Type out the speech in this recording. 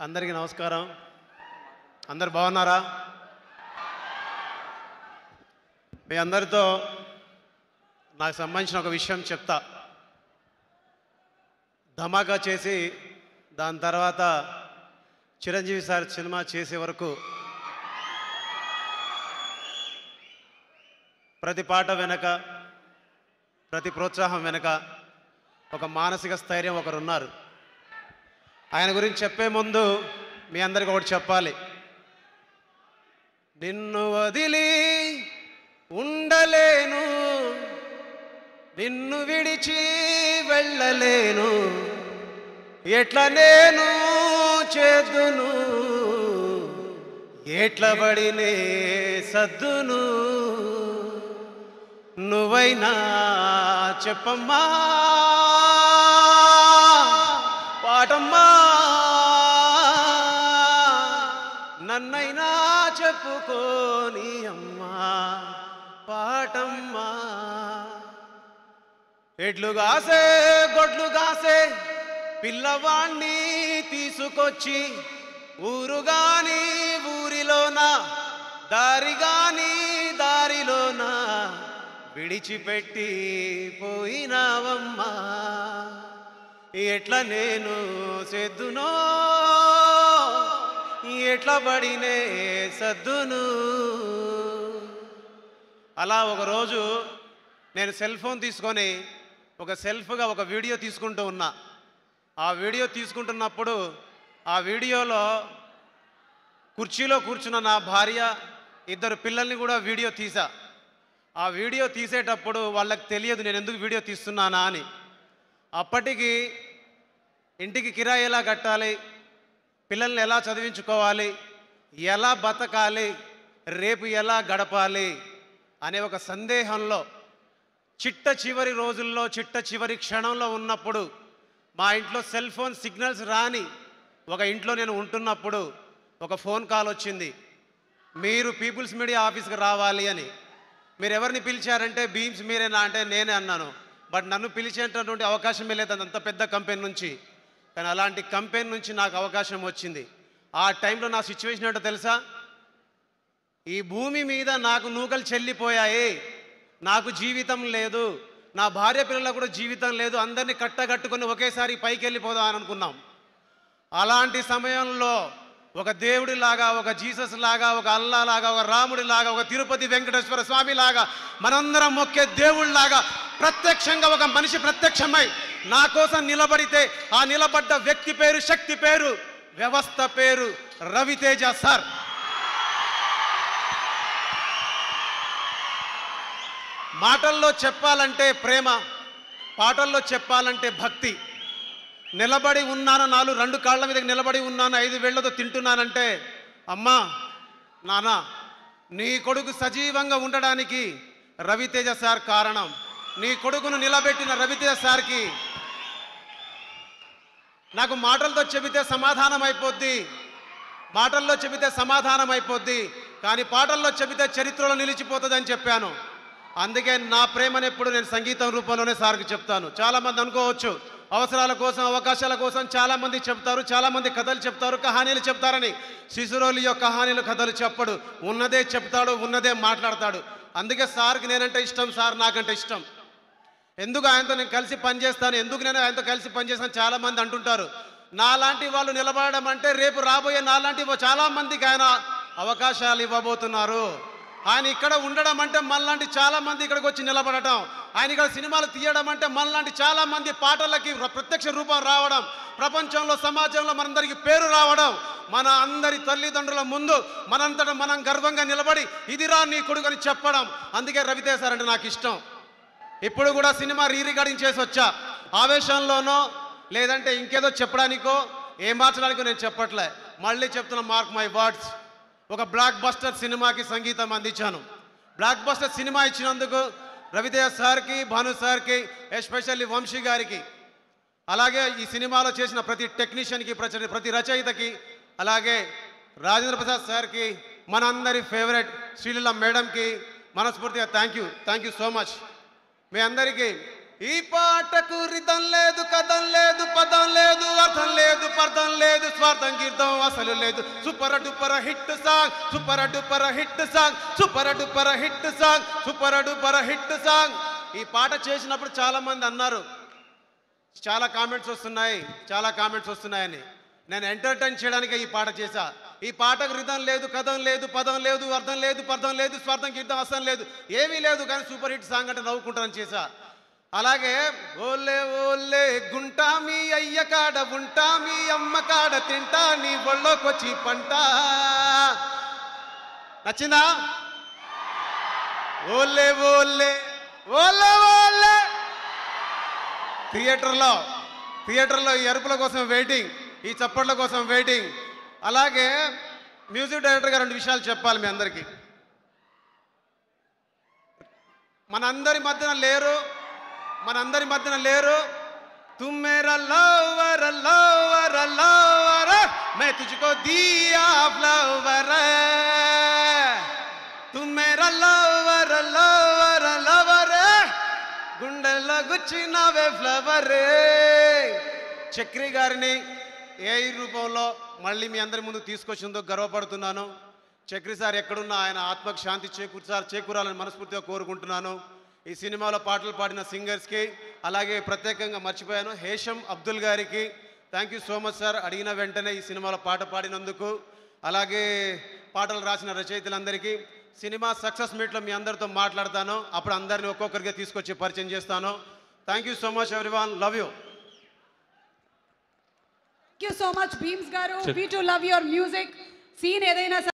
అందరికీ నమస్కారం. అందరు బాగున్నారా? మీ అందరితో నాకు సంబంధించిన ఒక విషయం చెప్తా. ధమాకా చేసి దాని తర్వాత చిరంజీవి సార్ సినిమా చేసే వరకు ప్రతి పాట వెనక, ప్రతి ప్రోత్సాహం వెనక ఒక మానసిక స్థైర్యం ఒకరున్నారు. ఆయన గురించి చెప్పే ముందు మీ అందరికీ ఒకటి చెప్పాలి. నిన్ను వదిలి ఉండలేను, నిన్ను విడిచి వెళ్ళలేను, ఎట్లా నేను చేద్దును, ఎట్లబడినే సద్దును, నువ్వైనా చెప్పమ్మా పాటమ్మా, నన్నైనా చెప్పుకోని అమ్మా పాటమ్మా. ఎడ్లు గాసే గొడ్లు గాసే పిల్లవాణ్ణి తీసుకొచ్చి ఊరుగాని ఊరిలోన, దారిగాని దారిలోన విడిచిపెట్టి పోయినావమ్మా, ఎట్లా నేను సెద్దునో, ఎట్లా పడినే సద్దును. అలా ఒకరోజు నేను సెల్ ఫోన్ తీసుకొని ఒక సెల్ఫ్గా ఒక వీడియో తీసుకుంటూ ఉన్నా. ఆ వీడియో తీసుకుంటున్నప్పుడు ఆ వీడియోలో కుర్చీలో కూర్చున్న నా భార్య, ఇద్దరు పిల్లల్ని కూడా వీడియో తీసా. ఆ వీడియో తీసేటప్పుడు వాళ్ళకి తెలియదు నేను ఎందుకు వీడియో తీస్తున్నానా అని. అప్పటికి ఇంటికి కిరాయి ఎలా కట్టాలి, పిల్లల్ని ఎలా చదివించుకోవాలి, ఎలా బతకాలి, రేపు ఎలా గడపాలి అనే ఒక సందేహంలో చిట్ట చివరి రోజుల్లో, చిట్ట చివరి క్షణంలో ఉన్నప్పుడు మా ఇంట్లో సెల్ ఫోన్ సిగ్నల్స్ రాని ఒక ఇంట్లో నేను ఉంటున్నప్పుడు ఒక ఫోన్ కాల్ వచ్చింది. మీరు పీపుల్స్ మీడియా ఆఫీస్కి రావాలి అని. మీరు ఎవరిని పిలిచారంటే బీమ్స్ మీరేనా అంటే నేనే అన్నాను. బట్ నన్ను పిలిచేటటువంటి అవకాశమే లేదు అంత పెద్ద కంపెనీ నుంచి. కానీ అలాంటి కంపెనీ నుంచి నాకు అవకాశం వచ్చింది. ఆ టైంలో నా సిచ్యువేషన్ ఏంటో తెలుసా? ఈ భూమి మీద నాకు నూకలు చెల్లిపోయాయి, నాకు జీవితం లేదు, నా భార్య పిల్లలకు కూడా జీవితం లేదు, అందరినీ కట్టగట్టుకొని ఒకేసారి పైకి వెళ్ళిపోదాం అని అనుకున్నాం. అలాంటి సమయంలో ఒక దేవుడిలాగా, ఒక జీసస్ లాగా, ఒక అల్లా లాగా, ఒక రాముడి లాగా, ఒక తిరుపతి వెంకటేశ్వర స్వామి లాగా, మనందరం మొక్కే దేవుళ్ళలాగా ప్రత్యక్షంగా ఒక మనిషి ప్రత్యక్షమై నా కోసం నిలబడితే ఆ నిలబడ్డ వ్యక్తి పేరు, శక్తి పేరు, వ్యవస్థ పేరు రవితేజ సార్. మాటల్లో చెప్పాలంటే ప్రేమ, పాటల్లో చెప్పాలంటే భక్తి. నిలబడి ఉన్నాను, రెండు కాళ్ళ మీద నిలబడి ఉన్నాను, 5 వేళ్లతో తింటున్నానంటే అమ్మా నాన్న నీ కొడుకు సజీవంగా ఉండడానికి రవితేజ సార్ కారణం. నీ కొడుకును నిలబెట్టిన రవితేజ సార్కి నాకు మాటలతో చెబితే సమాధానం అయిపోద్ది, మాటల్లో చెబితే సమాధానం అయిపోద్ది, కానీ పాటల్లో చెబితే చరిత్రలో నిలిచిపోతుంది అని చెప్పాను. అందుకే నా ప్రేమను ఎప్పుడు నేను సంగీతం రూపంలోనే సార్కి చెప్తాను. చాలామంది అనుకోవచ్చు అవసరాల కోసం, అవకాశాల కోసం చాలామంది చెప్తారు, చాలామంది కథలు చెప్తారు, కహానీలు చెప్తారని. శిశురోలి యొక్క కహానీలు, కథలు చెప్పడు, ఉన్నదే చెప్తాడు, ఉన్నదే మాట్లాడతాడు. అందుకే సార్కి నేనంటే ఇష్టం, సార్ నాకంటే ఇష్టం. ఎందుకు ఆయనతో నేను కలిసి పనిచేస్తాను, ఎందుకు నేను ఆయనతో కలిసి పనిచేస్తాను చాలామంది అంటుంటారు. నాలాంటి వాళ్ళు నిలబడడం అంటే రేపు రాబోయే నాలాంటి చాలామందికి ఆయన అవకాశాలు ఇవ్వబోతున్నారు. ఆయన ఇక్కడ ఉండడం అంటే మనలాంటి చాలామంది ఇక్కడికి వచ్చి నిలబడటం, ఆయన ఇక్కడ సినిమాలు తీయడం అంటే మనలాంటి చాలామంది పాటలకి ప్రత్యక్ష రూపం రావడం, ప్రపంచంలో సమాజంలో మనందరికీ పేరు రావడం, మన అందరి తల్లిదండ్రుల ముందు మనంతటా మనం గర్వంగా నిలబడి ఇదిరా నీ కొడుకు అని చెప్పడం. అందుకే రవితేజ సార్ అంటే నాకు ఇష్టం. ఇప్పుడు కూడా సినిమా రికార్డింగ్ చేసి వచ్చా. ఆవేశంలోనో లేదంటే ఇంకేదో చెప్పడానికో ఏం మార్చడానికో నేను చెప్పట్లే, మళ్ళీ చెప్తున్నా, మార్క్ మై వర్డ్స్. ఒక బ్లాక్ బస్టర్ సినిమాకి సంగీతం అందించాను. బ్లాక్ బస్టర్ సినిమా ఇచ్చినందుకు రవితేజ సార్కి, భాను సార్కి, ఎస్పెషల్లీ వంశీ గారికి, అలాగే ఈ సినిమాలో చేసిన ప్రతి టెక్నీషియన్కి, ప్రతి రచయితకి, అలాగే రాజేంద్ర ప్రసాద్ సార్కి, మనందరి ఫేవరెట్ శ్రీలీల మేడంకి మనస్ఫూర్తిగా థ్యాంక్ యూ సో మచ్. మీ అందరికీ ఈ పాటకు రితం లేదు, కథం లేదు, పదం లేదు, అర్థం లేదు, పర్థం లేదు, స్వార్థం గీర్థం అసలు లేదు. Super duper hit song, super duper hit song, super duper hit song, super duper hit song. ఈ పాట చేసినప్పుడు చాలా మంది అన్నారు, చాలా కామెంట్స్ వస్తున్నాయని. నేను ఎంటర్టైన్ చేయడానికి ఈ పాట చేశా. ఈ పాటకు రిధం లేదు, కథం లేదు, పదం లేదు, అర్థం లేదు, పర్థం లేదు, స్వార్థం గీర్థం అసలు లేదు, ఏమీ లేదు, కానీ సూపర్ హిట్ సాంగ్ అంటే నవ్వుకుంటానని చేశా. అలాగే ఓలే ఓలే గుంటా మీ అయ్య కాడ ఉంటా, మీ అమ్మ కాడ తింటా, నీ బొళ్ళోకొచ్చి పంట. నచ్చిందా? ఓలే ఓలే ఓలే ఓలే. థియేటర్లో ఈ అరుపుల కోసం వెయిటింగ్, ఈ చప్పట్ల కోసం వెయిటింగ్. అలాగే మ్యూజిక్ డైరెక్టర్ గారు 2 విషయాలు చెప్పాలి మీ అందరికీ. మనందరి మధ్యన లేరు. तुम मेरा लवर लवर लवर, मैं तुझको दिया फ्लावर. तुम मेरा लवर लवर लवर, గుండెల్లో గుచ్చినవే ఫ్లవర్. చక్రి గారిని ఏఐ రూపంలో మళ్ళీ మీ అందరి ముందు తీసుకొచ్చిందో గర్వపడుతున్నాను. చక్రి సార్ ఎక్కడున్నా ఆయన ఆత్మకు శాంతి చేకూరాలని మనస్ఫూర్తిగా కోరుకుంటున్నాను. ఈ సినిమాలో పాటలు పాడిన సింగర్స్కి, అలాగే ప్రత్యేకంగా మర్చిపోయాను హేషం అబ్దుల్ గారికి thank you so much sir, అడిగిన వెంటనే ఈ సినిమాలో పాట పాడినందుకు. అలాగే పాటలు రాసిన రచయితలందరికీ. సినిమా సక్సెస్ మీట్లో మీ అందరితో మాట్లాడతాను, అప్పుడు అందరిని ఒక్కొక్కరిగా తీసుకొచ్చి పరిచయం చేస్తాను. Thank you so much everyone, love you. Thank you so much Beams garu. We too love your music. Scene ఏదైనా